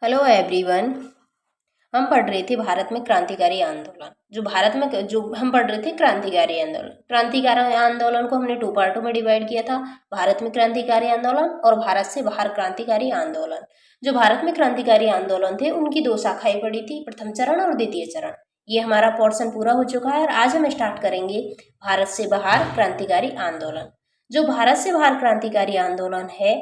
Hello everyone. हम पढ़ रहे थे भारत में क्रांतिकारी आंदोलन। जो हम पढ़ रहे थे क्रांतिकारी आंदोलन को हमने टू पार्टों में डिवाइड किया था। भारत में क्रांतिकारी आंदोलन और भारत से बाहर क्रांतिकारी आंदोलन। जो भारत में क्रांतिकारी आंदोलन थे उनकी दो शाखाएं पड़ी थी, प्रथम चरण और द्वितीय चरण। ये हमारा पोर्शन पूरा हो चुका है और आज हम स्टार्ट करेंगे भारत से बाहर क्रांतिकारी आंदोलन। जो भारत से बाहर क्रांतिकारी आंदोलन है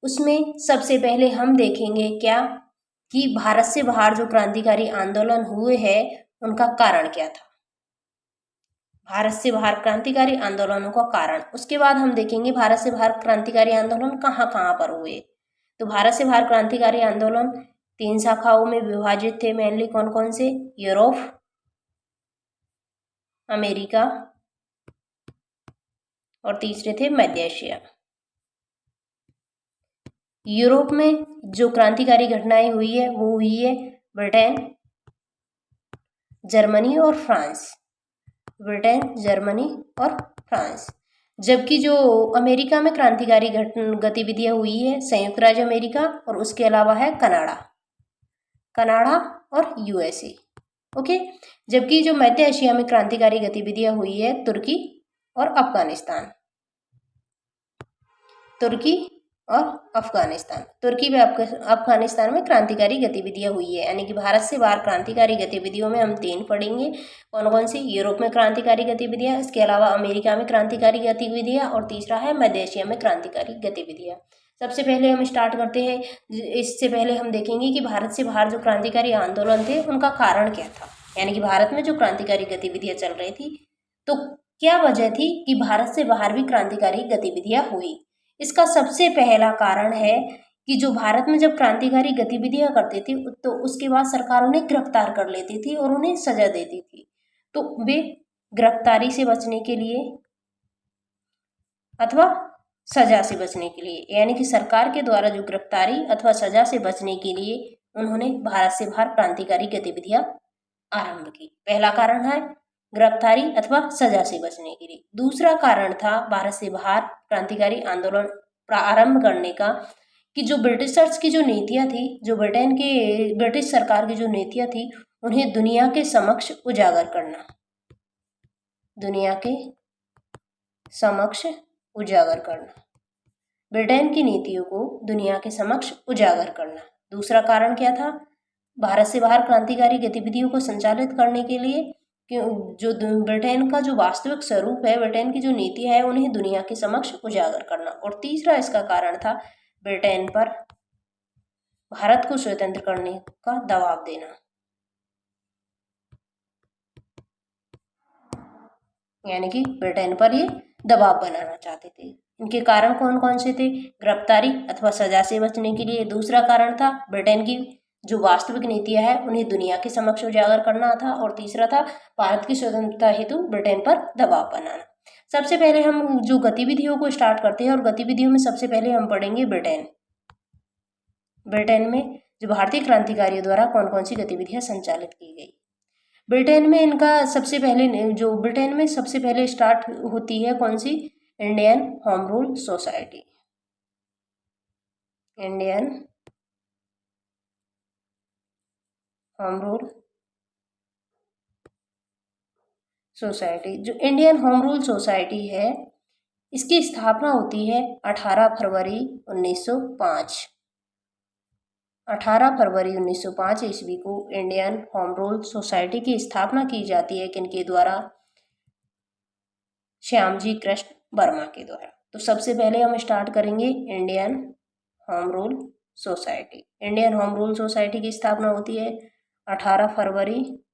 उसमें सबसे पहले हम देखेंगे क्या कि भारत से बाहर जो क्रांतिकारी आंदोलन हुए हैं उनका कारण क्या था। भारत से बाहर क्रांतिकारी आंदोलनों का कारण, उसके बाद हम देखेंगे भारत से बाहर क्रांतिकारी आंदोलन कहाँ कहाँ पर हुए। तो भारत से बाहर क्रांतिकारी आंदोलन तीन शाखाओं में विभाजित थे। मेनली कौन कौन से? यूरोप, अमेरिका और तीसरे थे मध्य एशिया। यूरोप में जो क्रांतिकारी घटनाएं हुई है वो हुई है ब्रिटेन, जर्मनी और फ्रांस। ब्रिटेन, जर्मनी और फ्रांस। जबकि जो अमेरिका में क्रांतिकारी गतिविधियां हुई है संयुक्त राज्य अमेरिका और उसके अलावा है कनाडा और यूएसए। ओके। जबकि जो मध्य एशिया में क्रांतिकारी गतिविधियां हुई है तुर्की और अफगानिस्तान। तुर्की में अफगानिस्तान में क्रांतिकारी गतिविधियां हुई है। यानी कि भारत से बाहर क्रांतिकारी गतिविधियों में हम तीन पढ़ेंगे। कौन कौन सी? यूरोप में क्रांतिकारी गतिविधियां, इसके अलावा अमेरिका में क्रांतिकारी गतिविधियां और तीसरा है मध्य एशिया में क्रांतिकारी गतिविधियां। सबसे पहले हम स्टार्ट करते हैं। इससे पहले हम देखेंगे कि भारत से बाहर जो क्रांतिकारी आंदोलन थे उनका कारण क्या था। यानी कि भारत में जो क्रांतिकारी गतिविधियां चल रही थी तो क्या वजह थी कि भारत से बाहर भी क्रांतिकारी गतिविधियां हुई। इसका सबसे पहला कारण है कि जो भारत में जब क्रांतिकारी गतिविधियां करते थे तो उसके बाद सरकार उन्हें गिरफ्तार कर लेती थी और उन्हें सजा देती थी। तो वे गिरफ्तारी से बचने के लिए अथवा सजा से बचने के लिए, यानी कि सरकार के द्वारा जो गिरफ्तारी अथवा सजा से बचने के लिए उन्होंने भारत से बाहर क्रांतिकारी गतिविधियां आरंभ की। पहला कारण है गिरफ्तारी अथवा सजा से बचने के लिए। दूसरा कारण था भारत से बाहर क्रांतिकारी आंदोलन प्रारंभ करने का कि जो ब्रिटिशर्स की जो नीतियां थी, जो ब्रिटिश सरकार की जो नीतियां थी उन्हें दुनिया के समक्ष उजागर करना। ब्रिटेन की नीतियों को दुनिया के समक्ष उजागर करना। दूसरा कारण क्या था? भारत से बाहर क्रांतिकारी गतिविधियों को संचालित करने के लिए जो ब्रिटेन का जो वास्तविक स्वरूप है, ब्रिटेन की जो नीति है उन्हें दुनिया के समक्ष उजागर करना। और तीसरा इसका कारण था ब्रिटेन पर भारत को स्वतंत्र करने का दबाव देना। यानी कि ब्रिटेन पर ये दबाव बनाना चाहते थे। इनके कारण कौन कौन से थे? गिरफ्तारी अथवा सजा से बचने के लिए। दूसरा कारण था ब्रिटेन की जो वास्तविक नीतियां है उन्हें दुनिया के समक्ष उजागर करना था। और तीसरा था भारत की स्वतंत्रता हेतु ब्रिटेन पर दबाव बनाना। सबसे पहले हम जो गतिविधियों को स्टार्ट करते हैं और गतिविधियों में सबसे पहले हम पढ़ेंगे ब्रिटेन में जो भारतीय क्रांतिकारियों द्वारा कौन कौन सी गतिविधियां संचालित की गई। ब्रिटेन में सबसे पहले स्टार्ट होती है कौन सी? Indian home rule society. Indian home rule society. जो इंडियन होम रूल सोसाइटी है इसकी स्थापना होती है 18 फरवरी 1905। 18 फरवरी 1905 ईस्वी को इंडियन होम रूल सोसाइटी की स्थापना की जाती है। किनके द्वारा? श्यामजी कृष्ण वर्मा के द्वारा। तो सबसे पहले हम स्टार्ट करेंगे Indian home rule society. Indian home rule society की स्थापना होती है 18 फरवरी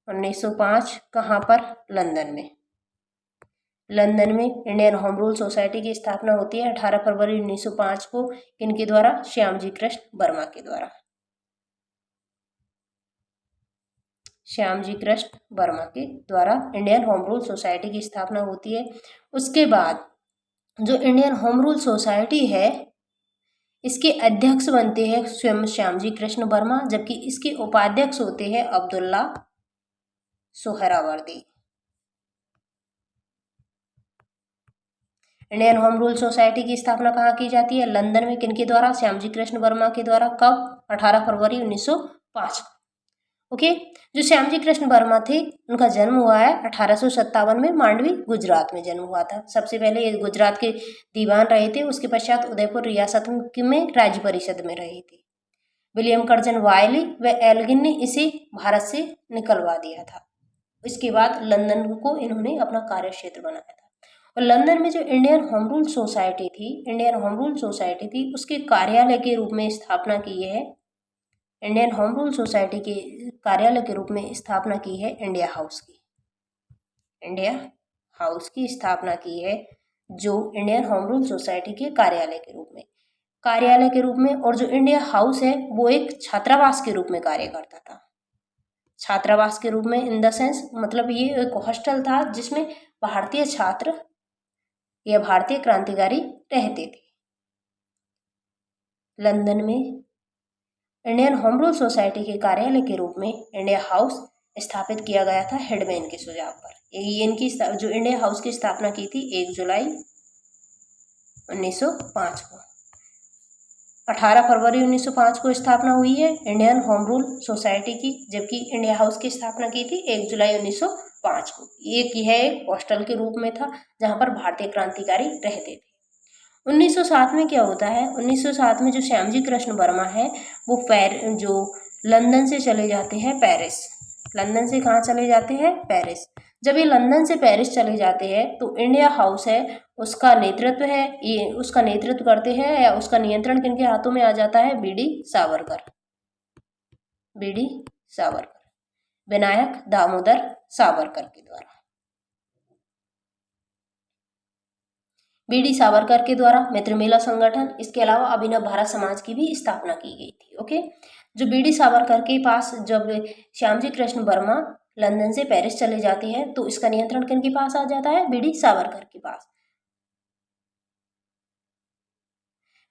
1905। कहाँ पर? लंदन में इंडियन होम रूल सोसाइटी की स्थापना होती है 18 फरवरी 1905 को। किनके द्वारा? श्यामजी कृष्ण वर्मा के द्वारा। श्यामजी कृष्ण वर्मा के द्वारा इंडियन होम रूल सोसाइटी की स्थापना होती है। उसके बाद जो इंडियन होम रूल सोसाइटी है इसके अध्यक्ष बनते हैं स्वयं श्यामजी कृष्ण वर्मा, जबकि इसके उपाध्यक्ष होते हैं Abdullah Suhrawardy. Indian home rule society की स्थापना कहाँ की जाती है? लंदन में। किनके द्वारा? श्यामजी कृष्ण वर्मा के द्वारा। कब? 18 फरवरी 1905। ओके। जो श्यामजी कृष्ण वर्मा थे उनका जन्म हुआ है 1857 में, मांडवी गुजरात में जन्म हुआ था। सबसे पहले ये गुजरात के दीवान रहे थे, उसके पश्चात उदयपुर रियासत में राज्य परिषद में रहे थे। विलियम कर्जन वायली व एल्गिन ने इसे भारत से निकलवा दिया था। इसके बाद लंदन को इन्होंने अपना कार्य क्षेत्र बनाया था। और लंदन में जो इंडियन होम रूल सोसाइटी थी, इंडियन होम रूल सोसाइटी थी, उसके कार्यालय के रूप में स्थापना की है। इंडियन होम रूल सोसाइटी के कार्यालय के रूप में स्थापना की है इंडिया हाउस की। इंडिया हाउस की स्थापना की है, जो इंडियन होम रूल सोसाइटी के कार्यालय के रूप में। और जो इंडिया हाउस है वो एक छात्रावास के रूप में कार्य करता था। छात्रावास के रूप में इन द सेंस, मतलब ये एक हॉस्टल था जिसमें भारतीय छात्र या भारतीय क्रांतिकारी रहते थे। लंदन में इंडियन होम रूल सोसाइटी के कार्यालय के रूप में इंडिया हाउस स्थापित किया गया था हेडमैन के सुझाव पर। ये इनकी जो इंडिया हाउस की स्थापना की थी 1 जुलाई 1905 को। 18 फरवरी 1905 को स्थापना हुई है इंडियन होम रूल सोसाइटी की, जबकि इंडिया हाउस की स्थापना की थी 1 जुलाई 1905 को। यह एक हॉस्टल के रूप में था जहां पर भारतीय क्रांतिकारी रहते थे। 1907 में क्या होता है? 1907 में जो श्यामजी कृष्ण वर्मा है वो जो लंदन से चले जाते हैं पेरिस। लंदन से कहाँ चले जाते हैं? पेरिस। जब ये लंदन से पेरिस चले जाते हैं तो इंडिया हाउस है उसका नेतृत्व है, ये उसका नेतृत्व करते हैं या उसका नियंत्रण किनके हाथों में आ जाता है? बीडी सावरकर। बीडी सावरकर, विनायक दामोदर सावरकर के द्वारा। बीडी सावरकर के द्वारा मित्रमेला संगठन, इसके अलावा अभिनव भारत समाज की भी स्थापना की गई थी। ओके। जो बीडी सावरकर के पास जब श्यामजी कृष्ण वर्मा लंदन से पेरिस चले जाते हैं तो इसका नियंत्रण किनके पास आ जाता है? बीडी सावरकर के पास।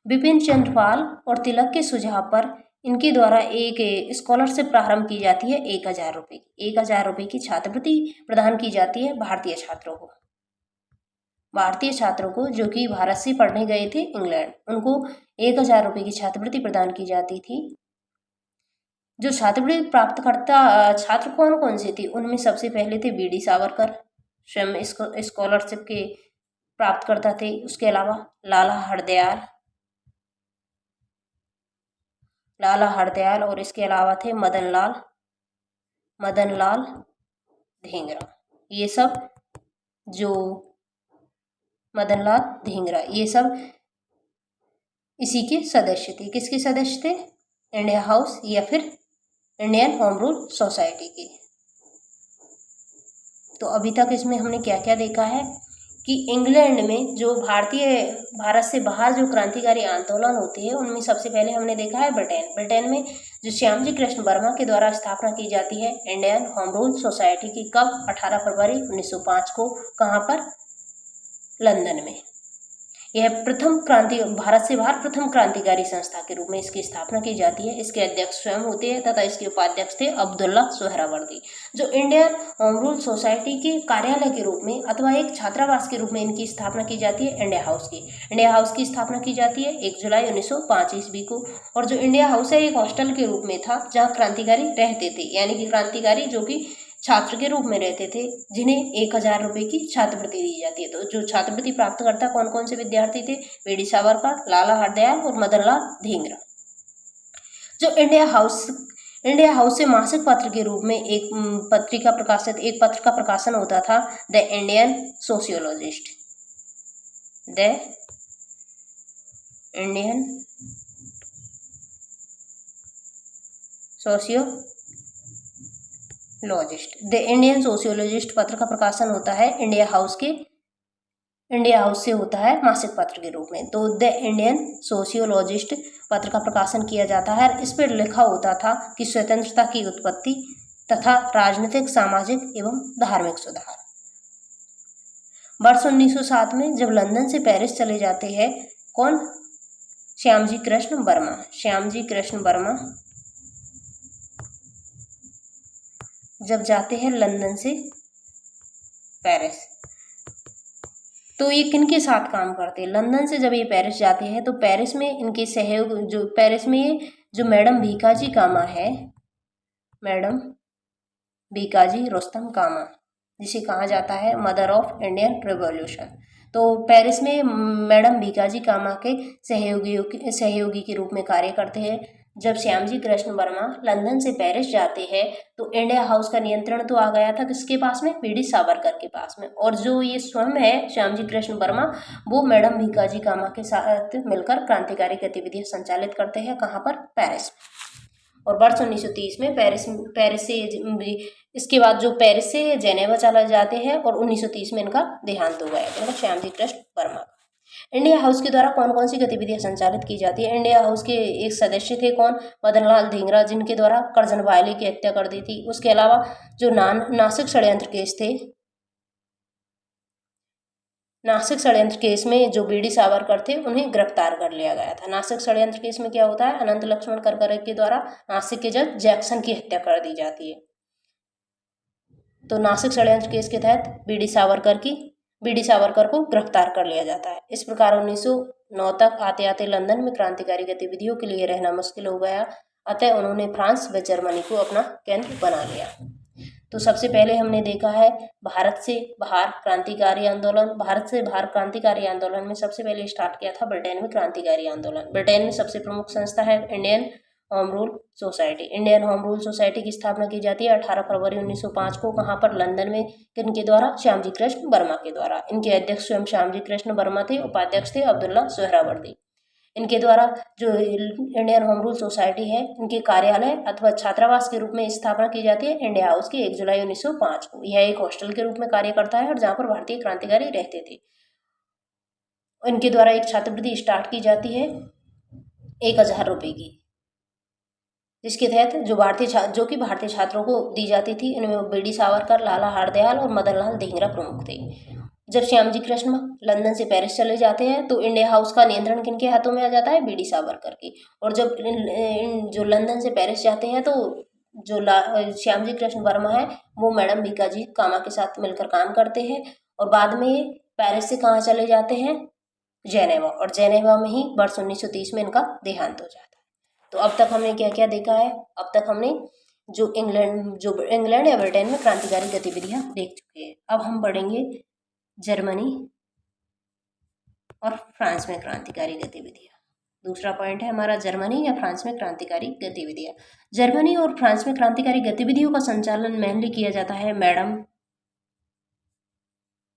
बिपिन चंद्र पाल और तिलक के सुझाव पर इनके द्वारा एक स्कॉलरशिप प्रारंभ की जाती है 1000 रुपये की। 1000 रुपये की छात्रवृत्ति प्रदान की जाती है भारतीय छात्रों को जो कि भारत से पढ़ने गए थे इंग्लैंड, उनको 1000 रुपये की छात्रवृत्ति प्रदान की जाती थी। जो छात्रवृत्ति प्राप्त करता छात्र कौन कौन से थे? उनमें सबसे पहले थे बीडी सावरकर, स्वयं स्कॉलरशिप के प्राप्त करता थे। उसके अलावा लाला हरदयाल और इसके अलावा थे मदन लाल धिंगरा। ये सब जो मदन लाल धिंगरा, ये सब इसी के सदस्य थे। किसके सदस्य थे? इंडिया हाउस या फिर इंडियन होम रूल सोसाइटी के। तो अभी तक इसमें हमने क्या क्या देखा है कि इंग्लैंड में जो भारत से बाहर जो क्रांतिकारी आंदोलन होते हैं उनमें सबसे पहले हमने देखा है ब्रिटेन में जो श्यामजी कृष्ण वर्मा के द्वारा स्थापना की जाती है इंडियन होम रूल सोसाइटी की। कब? 18 फरवरी 1905 को। कहाँ पर? लंदन में। यह भारत से बाहर प्रथम क्रांतिकारी संस्था के रूप में इसकी स्थापना की जाती है। इसके अध्यक्ष स्वयं होते हैं तथा इसके उपाध्यक्ष थे अब्दुल्ला सोहरावर्दी। जो इंडियन होम रूल सोसाइटी के कार्यालय के रूप में अथवा एक छात्रावास के रूप में इनकी स्थापना की जाती है इंडिया हाउस की स्थापना की जाती है 1 जुलाई 1905 ईस्वी को। और जो इंडिया हाउस है एक हॉस्टल के रूप में था जहाँ क्रांतिकारी रहते थे, यानी कि क्रांतिकारी जो कि छात्र के रूप में रहते थे, जिन्हें 1000 रुपये की छात्रवृत्ति दी जाती है। तो जो छात्रवृत्ति प्राप्त करता कौन कौन से विद्यार्थी थे? बीडी सावरकर, लाला हरदयाल और मदन लाल धिंगरा। जो इंडिया हाउस से मासिक पत्र के रूप में एक पत्र का प्रकाशन होता था, the Indian sociologist. The Indian sociologist पत्र का प्रकाशन होता है इंडिया हाउस से होता है मासिक पत्र के रूप में। तो द इंडियन सोशियोलॉजिस्ट पत्र का प्रकाशन किया जाता है। इस पर लिखा होता था कि स्वतंत्रता की उत्पत्ति तथा राजनीतिक, सामाजिक एवं धार्मिक सुधार। वर्ष 1907 में जब लंदन से पेरिस चले जाते हैं कौन? श्यामजी कृष्ण वर्मा जब जाते हैं लंदन से पेरिस, तो ये किन के साथ काम करते हैं? लंदन से जब ये पेरिस जाते हैं तो पेरिस में इनके सहयोग जो पेरिस में ये जो मैडम भीकाजी कामा है, मैडम भीकाजी रुस्तम कामा, जिसे कहा जाता है मदर ऑफ इंडियन रिवॉल्यूशन, तो पेरिस में मैडम भीकाजी कामा के सहयोगी के रूप में कार्य करते हैं। जब श्यामजी कृष्ण वर्मा लंदन से पेरिस जाते हैं तो इंडिया हाउस का नियंत्रण तो आ गया था किसके पास में? बीडी सावरकर के पास में, और जो ये स्वयं है श्यामजी कृष्ण वर्मा, वो मैडम भीकाजी कामा के साथ मिलकर क्रांतिकारी गतिविधियां संचालित करते हैं। कहाँ पर? पेरिस। और वर्ष 1930 में पेरिस से इसके बाद जो पेरिस से जेनेवा चला जाते हैं और 1930 में इनका देहांत हो गया, मतलब श्यामजी कृष्ण वर्मा। इंडिया हाउस के द्वारा कौन कौन सी गतिविधियां संचालित की जाती है? इंडिया हाउस के एक सदस्य थे कौन? मदन लाल धिंगरा, जिनके द्वारा करजन वायले की हत्या कर दी थी। उसके अलावा जो नासिक षड्यंत्र केस थे, नासिक षड्यंत्र केस में जो बीडी सावरकर थे उन्हें गिरफ्तार कर लिया गया था। नासिक षड्यंत्र केस में क्या होता है? अनंत लक्ष्मण करकरे के द्वारा नासिक के जज जैक्सन की हत्या कर दी जाती है। तो नासिक षड्यंत्र केस के तहत बीडी सावरकर को गिरफ्तार कर लिया जाता है। इस प्रकार 1909 तक आते आते लंदन में क्रांतिकारी गतिविधियों के लिए रहना मुश्किल हो गया, अतः उन्होंने फ्रांस व जर्मनी को अपना केंद्र बना लिया। तो सबसे पहले हमने देखा है भारत से बाहर क्रांतिकारी आंदोलन। भारत से बाहर क्रांतिकारी आंदोलन में सबसे पहले स्टार्ट किया था ब्रिटेन में क्रांतिकारी आंदोलन। ब्रिटेन में सबसे प्रमुख संस्था है Indian home rule society. Indian home rule society की स्थापना की जाती है 18 फरवरी 1905 को। कहाँ पर? लंदन में। किनके द्वारा? श्यामजी कृष्ण वर्मा के द्वारा। इनके अध्यक्ष स्वयं श्यामजी कृष्ण वर्मा थे, उपाध्यक्ष थे अब्दुल्ला सोहरावर्दी। इनके द्वारा जो इंडियन होम रूल सोसाइटी है, इनके कार्यालय अथवा छात्रावास के रूप में स्थापना की जाती है इंडिया हाउस की 1 जुलाई 1905 को। यह एक हॉस्टल के रूप में कार्य करता है और जहाँ पर भारतीय क्रांतिकारी रहते थे। इनके द्वारा एक छात्रवृत्ति स्टार्ट की जाती है 1000 रुपये की, जिसके तहत जो कि भारतीय छात्रों को दी जाती थी। इनमें बीडी सावरकर, लाला हरदयाल और मदन लाल धिंगरा प्रमुख थे। जब श्यामजी कृष्ण लंदन से पेरिस चले जाते हैं तो इंडिया हाउस का नियंत्रण किनके हाथों में आ जाता है? बीडी सावरकर की। और जब जो लंदन से पेरिस जाते हैं तो जो श्यामजी कृष्ण वर्मा है वो मैडम भीकाजी कामा के साथ मिलकर काम करते हैं, और बाद में पेरिस से कहाँ चले जाते हैं? जेनेवा, और जेनेवा में ही वर्ष 1930 में इनका देहांत हो जाता है। तो अब तक हमने क्या क्या देखा है? अब तक हमने जो इंग्लैंड या ब्रिटेन में क्रांतिकारी गतिविधियां देख चुके हैं। अब हम पढ़ेंगे जर्मनी और फ्रांस में क्रांतिकारी गतिविधियां। दूसरा पॉइंट है हमारा जर्मनी या फ्रांस में क्रांतिकारी गतिविधियां। जर्मनी और फ्रांस में क्रांतिकारी गतिविधियों का संचालन मेनली किया जाता है मैडम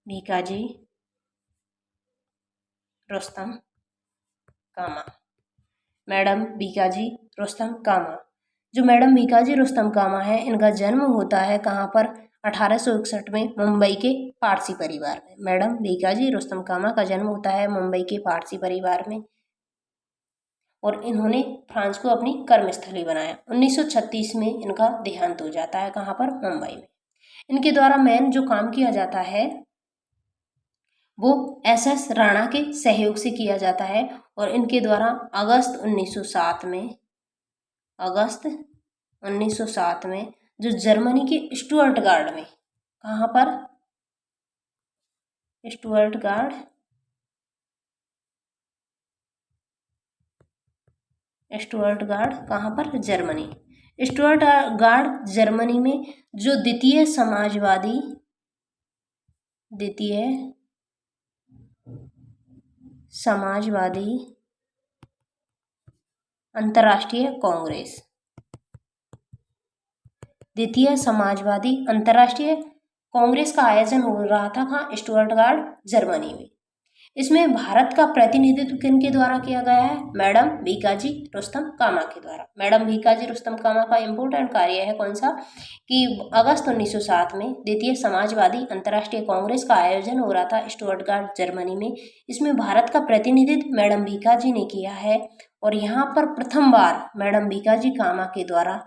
भीकाजी रुस्तम कामा। मैडम भीकाजी रुस्तम कामा। जो मैडम भीकाजी रुस्तम कामा है, इनका जन्म होता है कहाँ पर? 1861 में मुंबई के पारसी परिवार में। मैडम भीकाजी रुस्तम कामा का जन्म होता है मुंबई के पारसी परिवार में, और इन्होंने फ्रांस को अपनी कर्मस्थली बनाया। 1936 में इनका देहांत हो जाता है कहाँ पर? मुंबई में। इनके द्वारा मेन जो काम किया जाता है वो SS राणा के सहयोग से किया जाता है, और इनके द्वारा अगस्त 1907 में जो जर्मनी के स्टुअर्टगार्ड में, कहाँ पर? स्टुअर्टगार्ड कहाँ पर? जर्मनी। स्टुअर्टगार्ड जर्मनी में जो द्वितीय समाजवादी अंतर्राष्ट्रीय कांग्रेस, द्वितीय समाजवादी अंतर्राष्ट्रीय कांग्रेस का आयोजन हो रहा था कहाँ? स्टुअर्टगार्ड जर्मनी में। इसमें भारत का प्रतिनिधित्व किनके द्वारा किया गया है? मैडम भीकाजी रुस्तम कामा के द्वारा। मैडम भीकाजी रुस्तम कामा का इम्पोर्टेंट कार्य है कौन सा? कि अगस्त 1907 में द्वितीय समाजवादी अंतर्राष्ट्रीय कांग्रेस का आयोजन हो रहा था स्टुअर्टगार्ड जर्मनी में। इसमें भारत का प्रतिनिधित्व मैडम भीकाजी ने किया है, और यहाँ पर प्रथम बार मैडम भीकाजी कामा के द्वारा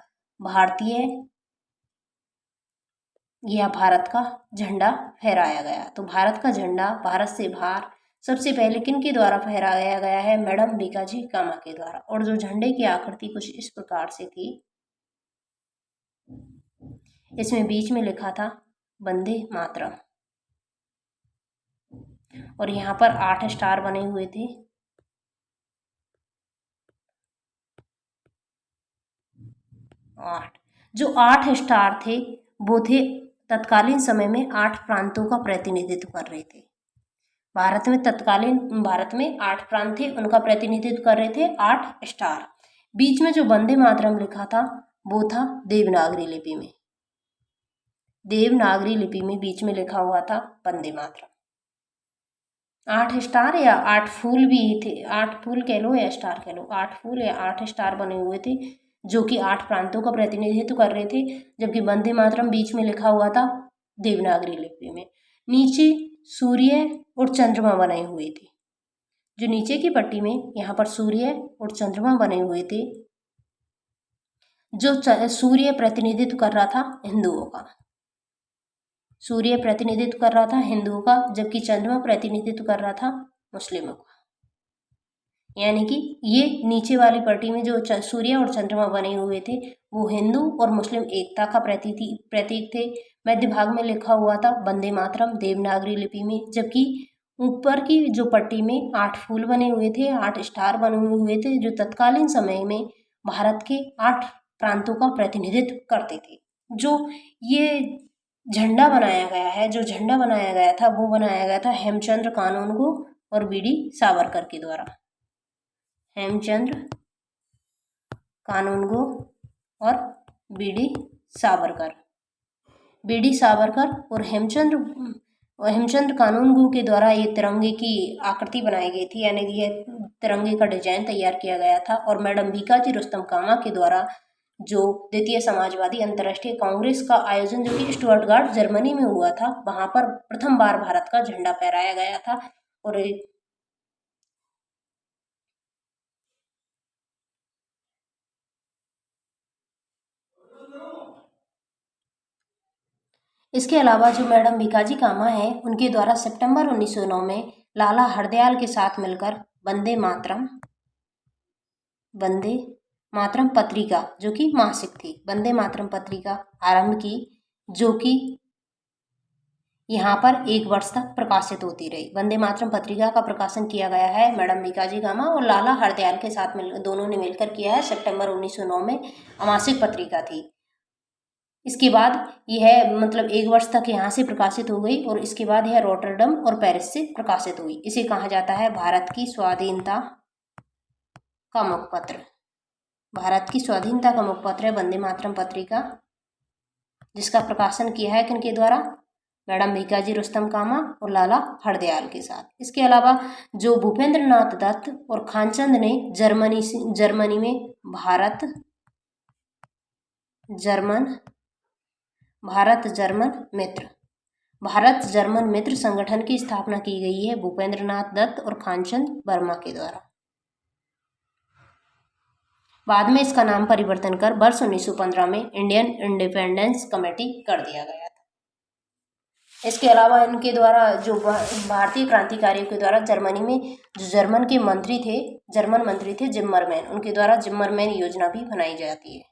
भारत का झंडा फहराया गया। तो भारत का झंडा भारत से बाहर सबसे पहले किनके द्वारा फहराया गया है? मैडम भीकाजी कामा के द्वारा। और जो झंडे की आकृति कुछ इस प्रकार से थी, इसमें बीच में लिखा था वंदे मातरम। और यहाँ पर 8 स्टार बने हुए थे। 8 जो 8 स्टार थे वो थे तत्कालीन समय में 8 प्रांतों का प्रतिनिधित्व कर रहे थे। भारत में 8 प्रांत थे, उनका प्रतिनिधित्व कर रहे थे 8 स्टार। बीच में जो वंदे मातरम लिखा था वो था देवनागरी लिपि में। देवनागरी लिपि में बीच में लिखा हुआ था वंदे मातरम। 8 स्टार या 8 फूल भी थे, 8 फूल कह लो या स्टार कह लो, 8 फूल या 8 स्टार बने हुए थे जो कि 8 प्रांतों का प्रतिनिधित्व कर रहे थे, जबकि वंदे मातरम बीच में लिखा हुआ था देवनागरी लिपि में। नीचे सूर्य और चंद्रमा बने हुए थे। जो नीचे की पट्टी में यहाँ पर सूर्य और चंद्रमा बने हुए थे। जो सूर्य प्रतिनिधित्व कर रहा था हिंदुओं का, सूर्य प्रतिनिधित्व कर रहा था हिंदुओं का, जबकि चंद्रमा प्रतिनिधित्व कर रहा था मुस्लिमों का। यानी कि ये नीचे वाली पट्टी में जो सूर्य और चंद्रमा बने हुए थे वो हिंदू और मुस्लिम एकता का प्रतीक थे। मध्य भाग में लिखा हुआ था वंदे मातरम देवनागरी लिपि में, जबकि ऊपर की जो पट्टी में 8 फूल बने हुए थे, 8 स्टार बने हुए थे जो तत्कालीन समय में भारत के 8 प्रांतों का प्रतिनिधित्व करते थे। जो ये झंडा बनाया गया है, जो झंडा बनाया गया था वो बनाया गया था हेमचंद्र कानूनगो और बीडी सावरकर के द्वारा। हेमचंद्र कानूनगो और बीडी सावरकर। बीडी सावरकर और हेमचंद्र कानूनगो के द्वारा ये तिरंगे की आकृति बनाई गई थी, यानी ये तिरंगे का डिजाइन तैयार किया गया था। और मैडम भीकाजी रुस्तम कामा के द्वारा जो द्वितीय समाजवादी अंतर्राष्ट्रीय कांग्रेस का आयोजन जो कि स्टुटगार्ट जर्मनी में हुआ था, वहां पर प्रथम बार भारत का झंडा फहराया गया था। और इसके अलावा जो मैडम भीकाजी कामा है उनके द्वारा सितंबर 1909 में लाला हरदयाल के साथ मिलकर वंदे मातरम पत्रिका जो कि मासिक थी, वंदे मातरम पत्रिका आरंभ की, जो कि यहाँ पर 1 वर्ष तक प्रकाशित होती रही। वंदे मातरम पत्रिका का प्रकाशन किया गया है मैडम भीकाजी कामा और लाला हरदयाल के साथ दोनों ने मिलकर किया है। सितंबर 1909 में मासिक पत्रिका थी। इसके बाद यह मतलब 1 वर्ष तक यहाँ से प्रकाशित हो गई और इसके बाद यह रोटरडम और पेरिस से प्रकाशित हुई। इसे कहा जाता है भारत की स्वाधीनता का मुखपत्र। भारत की स्वाधीनता का मुखपत्र है वंदे मातरम पत्रिका, जिसका प्रकाशन किया है किनके द्वारा? मैडम भीकाजी रुस्तम कामा और लाला हरदयाल के साथ। इसके अलावा जो भूपेंद्र नाथ दत्त और खानचंद ने जर्मनी में भारत जर्मन मित्र संगठन की स्थापना की गई है भूपेंद्र नाथ दत्त और खानचंद वर्मा के द्वारा। बाद में इसका नाम परिवर्तन कर वर्ष 1915 में इंडियन इंडिपेंडेंस कमेटी कर दिया गया था। इसके अलावा इनके द्वारा जो भारतीय क्रांतिकारियों के द्वारा जर्मनी में जो जर्मन मंत्री थे जिम्मरमैन, उनके द्वारा जिम्मरमैन योजना भी बनाई जाती है।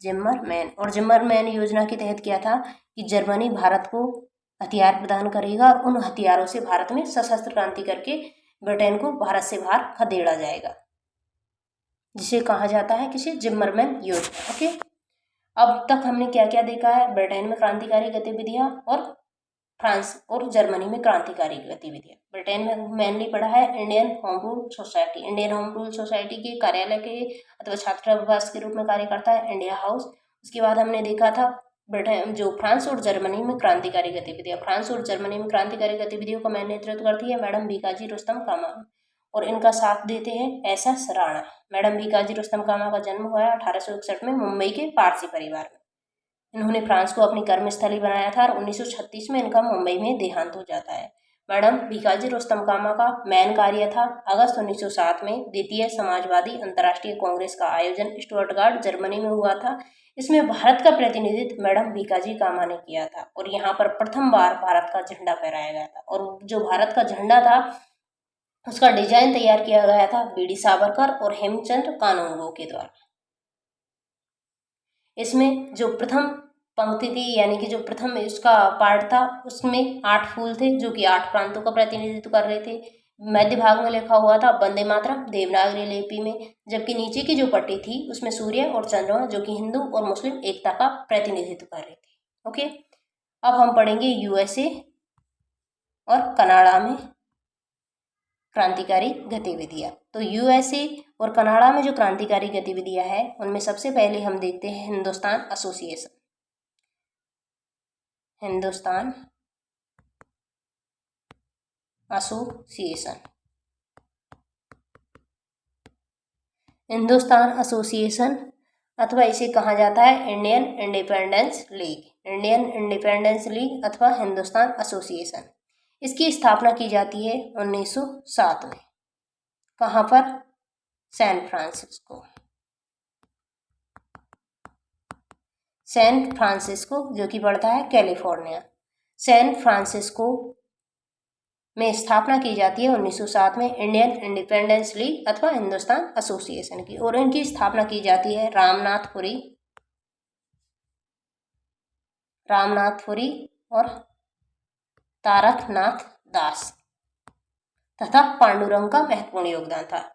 जिम्मरमैन योजना के तहत क्या था कि जर्मनी भारत को हथियार प्रदान करेगा और उन हथियारों से भारत में सशस्त्र क्रांति करके ब्रिटेन को भारत से बाहर खदेड़ा जाएगा, जिसे कहा जाता है किसे? जिम्मरमैन योजना। ओके, अब तक हमने क्या क्या देखा है? ब्रिटेन में क्रांतिकारी गतिविधियां और फ्रांस और जर्मनी में क्रांतिकारी गतिविधियां। ब्रिटेन में मेनली पढ़ा है Indian home rule society. Indian home rule society के कार्यालय के अथवा छात्रावास के रूप में कार्य करता है इंडिया हाउस। उसके बाद हमने देखा था ब्रिटेन जो फ्रांस और जर्मनी में क्रांतिकारी गतिविधियां। फ्रांस और जर्मनी में क्रांतिकारी गतिविधियों का मैं नेतृत्व करती है मैडम भीकाजी रुस्तम कामा और इनका साथ देते हैं एसएस राणा। मैडम भीकाजी रुस्तम कामा का जन्म हुआ 1861 में मुंबई के पारसी परिवार में। इन्होंने फ्रांस को अपनी कर्मस्थली बनाया था और 1936 में इनका मुंबई में देहांत हो जाता है। मैडम भीकाजी रुस्तम कामा का मेन कार्य था अगस्त 1907 में द्वितीय समाजवादी अंतर्राष्ट्रीय कांग्रेस का आयोजन स्टुटगार्ट जर्मनी में हुआ था। इसमें भारत का प्रतिनिधित्व मैडम भीकाजी कामा ने किया था और यहाँ पर प्रथम बार भारत का झंडा फहराया गया था और जो भारत का झंडा था उसका डिजाइन तैयार किया गया था बीडी सावरकर और हेमचंद्र कानूनगो के द्वारा। इसमें जो प्रथम पंक्ति थी, यानी कि जो प्रथम उसका पार्ट था उसमें 8 फूल थे जो कि 8 प्रांतों का प्रतिनिधित्व कर रहे थे। मध्य भाग में लिखा हुआ था वंदे मातरम देवनागरी लिपि में, जबकि नीचे की जो पट्टी थी उसमें सूर्य और चंद्रमा जो कि हिंदू और मुस्लिम एकता का प्रतिनिधित्व कर रहे थे। ओके, अब हम पढ़ेंगे यूएसए और कनाडा में क्रांतिकारी गतिविधियां। तो यूएसए और कनाडा में जो क्रांतिकारी गतिविधियां हैं उनमें सबसे पहले हम देखते हैं Hindustan association. Hindustan association, Hindustan association अथवा इसे कहा जाता है Indian independence league. Indian independence league अथवा हिंदुस्तान एसोसिएशन, इसकी स्थापना की जाती है 1907 में। कहाँ पर? San Francisco. सैन फ्रांसिस्को जो कि पड़ता है कैलिफोर्निया। सैन फ्रांसिस्को में स्थापना की जाती है 1907 में इंडियन इंडिपेंडेंस लीग अथवा हिंदुस्तान एसोसिएशन की, और इनकी स्थापना की जाती है रामनाथपुरी और तारकनाथ दास तथा पांडुरंग का महत्वपूर्ण योगदान था।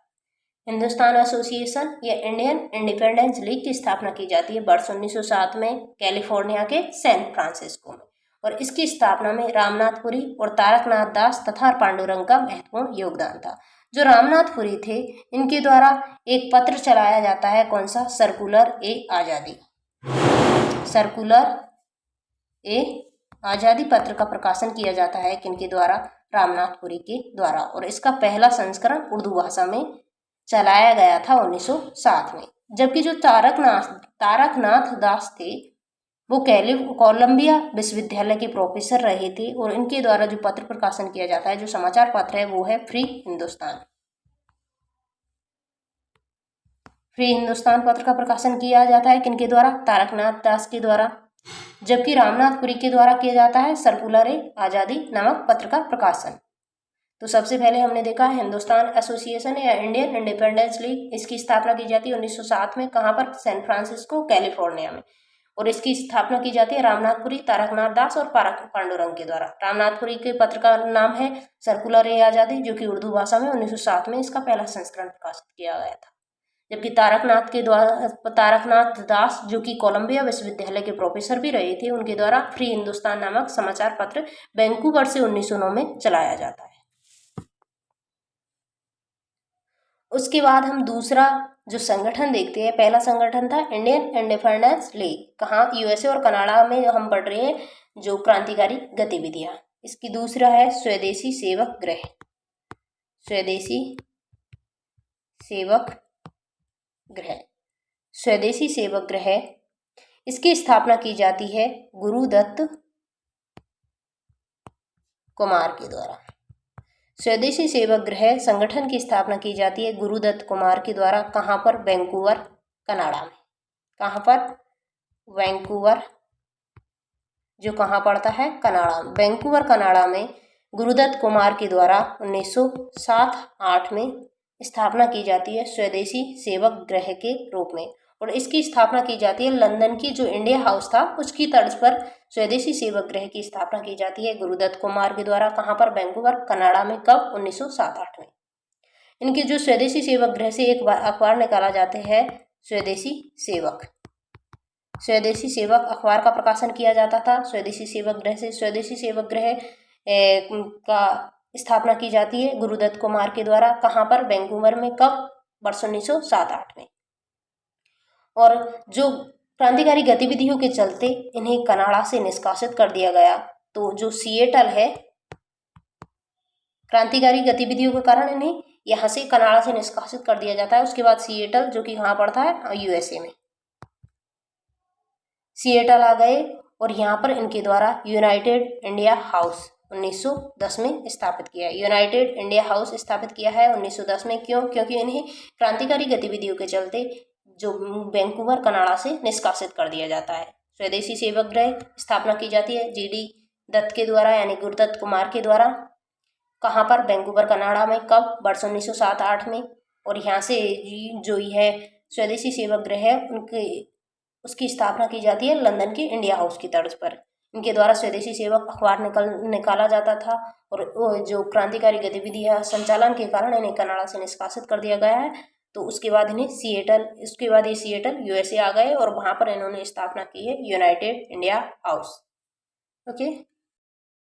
हिंदुस्तान एसोसिएशन या इंडियन इंडिपेंडेंस लीग की स्थापना की जाती है वर्ष 1907 में कैलिफोर्निया के सैन फ्रांसिस्को में, और इसकी स्थापना में रामनाथपुरी और तारकनाथ दास तथा पांडुरंग का महत्वपूर्ण योगदान था। जो रामनाथपुरी थे इनके द्वारा एक पत्र चलाया जाता है, कौन सा? सर्कुलर ए आज़ादी। सर्कुलर ए आज़ादी पत्र का प्रकाशन किया जाता है किनके द्वारा? रामनाथपुरी के द्वारा, और इसका पहला संस्करण उर्दू भाषा में चलाया गया था 1907 में। जबकि जो तारकनाथ दास थे वो कोलंबिया विश्वविद्यालय के प्रोफेसर रहे थे, और इनके द्वारा जो पत्र प्रकाशन किया जाता है, जो समाचार पत्र है, वो है फ्री हिंदुस्तान। फ्री हिंदुस्तान पत्र का प्रकाशन किया जाता है किनके द्वारा? तारकनाथ दास के द्वारा। जबकि रामनाथपुरी के द्वारा किया जाता है सर्कुलर ए आज़ादी नामक पत्र का प्रकाशन। तो सबसे पहले हमने देखा हिंदुस्तान एसोसिएशन या इंडियन इंडिपेंडेंस लीग, इसकी स्थापना की जाती है 1907 में। कहाँ पर? सैन फ्रांसिस्को कैलिफोर्निया में, और इसकी स्थापना की जाती है रामनाथपुरी, तारकनाथ दास और पांडुरंग के द्वारा। रामनाथपुरी के पत्र का नाम है सर्कुलर ए आज़ादी, जो कि उर्दू भाषा में 1907 में इसका पहला संस्करण प्रकाशित किया गया था। जबकि तारकनाथ दास जो कि कोलंबिया विश्वविद्यालय के प्रोफेसर भी रहे थे, उनके द्वारा फ्री हिंदुस्तान नामक समाचार पत्र वैंकूवर से 1909 में चलाया जाता है। उसके बाद हम दूसरा जो संगठन देखते हैं, पहला संगठन था इंडियन इंडिपेंडेंस लीग। कहाँ? यूएसए और कनाडा में हम पढ़ रहे हैं जो क्रांतिकारी गतिविधियां। इसकी दूसरा है स्वदेशी सेवक गृह। स्वदेशी सेवक गृह, स्वदेशी सेवक गृह, इसकी स्थापना की जाती है गुरुदत्त कुमार के द्वारा। स्वदेशी सेवक गृह संगठन की स्थापना की जाती है गुरुदत्त कुमार के द्वारा। कहाँ पर? वैंकूवर कनाडा में। कहाँ पर? वैंकूवर, जो कहाँ पड़ता है? कनाडा। वैंकूवर कनाडा में गुरुदत्त कुमार के द्वारा 1907-08 में स्थापना की जाती है स्वदेशी सेवक गृह के रूप में, और इसकी स्थापना की जाती है लंदन की जो इंडिया हाउस था उसकी तर्ज पर स्वदेशी सेवक गृह की स्थापना की जाती है गुरुदत्त कुमार के द्वारा। कहाँ पर? वैंकूवर कनाडा में। कब? 1907-08 में। इनके जो स्वदेशी सेवक गृह से एक अखबार निकाला जाते हैं स्वदेशी सेवक। स्वदेशी सेवक अखबार का प्रकाशन किया जाता था स्वदेशी सेवक गृह से। स्वदेशी सेवक गृह का स्थापना की जाती है गुरुदत्त कुमार के द्वारा। कहाँ पर? वैंकूवर में। कब? वर्ष 1907-08 में। और जो क्रांतिकारी गतिविधियों के चलते इन्हें कनाडा से निष्कासित कर दिया गया। तो जो सिएटल है, क्रांतिकारी गतिविधियों के कारण इन्हें यहाँ से कनाडा से निष्कासित कर दिया जाता है। उसके बाद सिएटल जो कि कहाँ पड़ता है? यूएसए में। सिएटल आ गए, और यहाँ पर इनके द्वारा यूनाइटेड इंडिया हाउस 1910 में स्थापित किया है। यूनाइटेड इंडिया हाउस स्थापित किया है 1910 में। क्यों? क्योंकि इन्हें क्रांतिकारी गतिविधियों के चलते जो वैंकूवर कनाडा से निष्कासित कर दिया जाता है। स्वदेशी सेवक गृह स्थापना की जाती है जीडी दत्त के द्वारा, यानी गुरुदत्त कुमार के द्वारा। कहाँ पर? वैंकूवर कनाडा में। कब? वर्ष 1907-08 में। और यहाँ से जो है स्वदेशी सेवक गृह है उनके उसकी स्थापना की जाती है लंदन की इंडिया हाउस की तर्ज पर। इनके द्वारा स्वदेशी सेवक अखबार निकाला जाता था और वो जो क्रांतिकारी गतिविधियां संचालन के कारण इन्हें कनाडा से निष्कासित कर दिया गया है। तो उसके बाद ये सिएटल यूएसए आ गए और वहां पर इन्होंने स्थापना की है यूनाइटेड इंडिया हाउस। ओके।